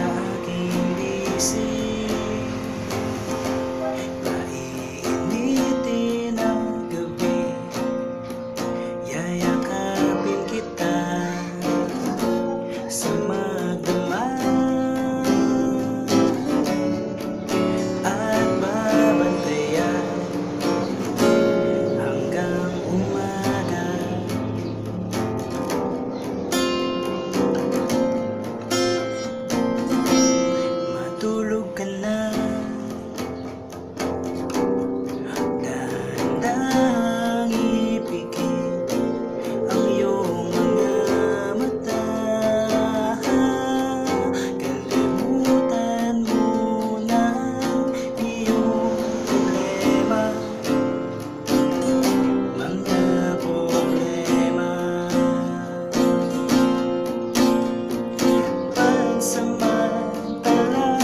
aking isip. Painitin ang gabi, yayakapin kita sa magdamag at babantayan hanggang umaga. Matulog ka na, dahan-dahang ipikit ang iyong mga mata. Kalimutan mo na ang iyong problema, mga problema. Pansamantala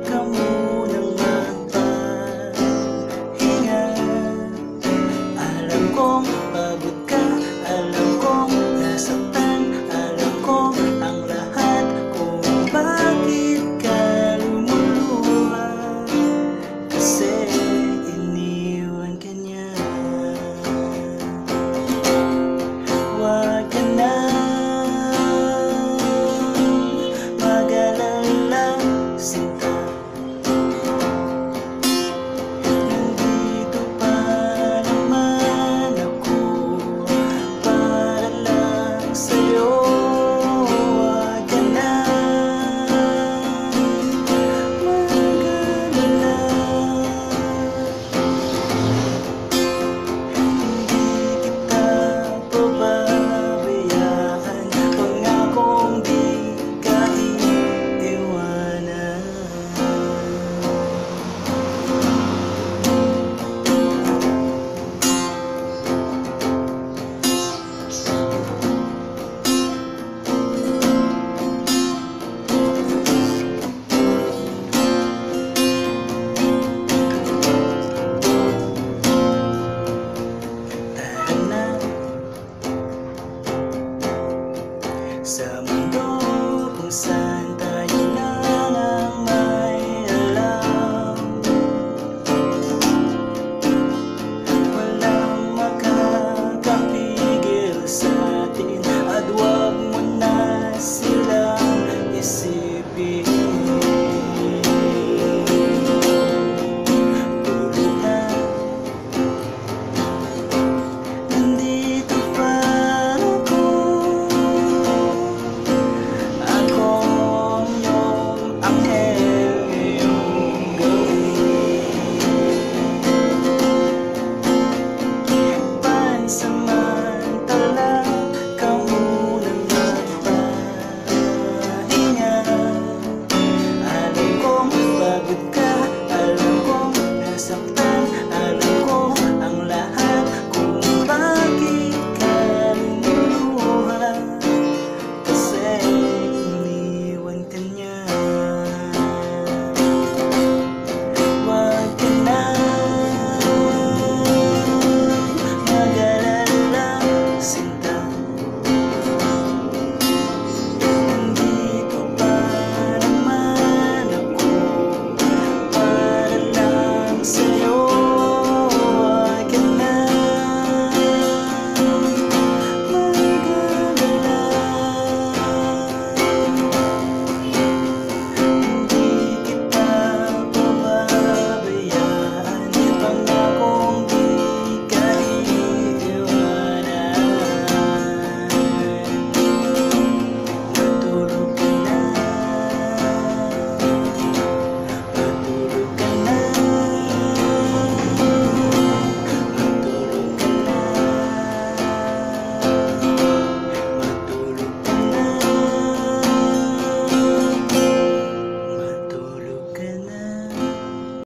ka munang magpahinga. Alam kong pagod ka, alam kong nasaktan, alam kong ang lahat kung bakit ka lumuluha, kasi iniwan ka niya. Huwag ka na mag-alala, sinta. Nandito pa naman ako para lang sa'yo. Huwag ka na mag-alala. Hindi kita pababayaan, pangakong di ka iiwanan. Tara na sa mundo kung saan tayo lang ang may alam. Walang makakapigil sa atin, at huwag mo na silang isipin.